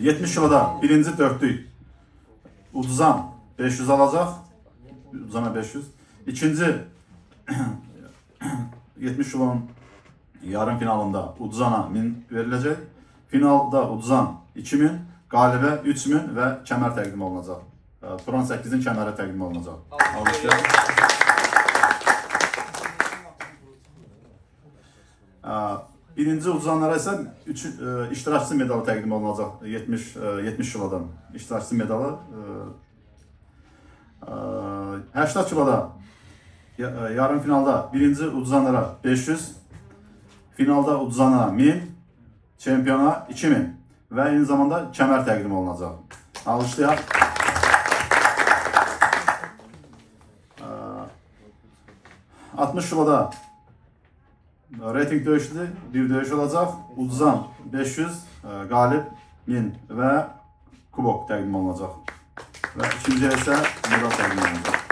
70 kiloda birinci dörtlük Uduzan 500 alacaq. Uduzana 500. İkinci 70 kilonun yarım finalında Uduzana 1000 veriləcək. Finalda Uduzan 2000, qalibə 3000 və kəmər təqdim olunacaq. Turan 8-in kəməri təqdim olunacaq. Birinci uduzanlara isə iştirakçı medalı təqdim olunacaq 70 kilodan. İştirakçı medalı 80 kiloda yarım finalda birinci uduzanlara 500, finalda uduzanlara 1000, çempiona 2000 və eyni zamanda kəmər təqdim olunacaq. Alışlayaq. 60 kiloda reyting döyüşlü bir döyüş olacaq. Uduzan 500, qalib 1000 və kubok təqdim olunacaq. Və ikinciyə isə medal təqdim olunacaq.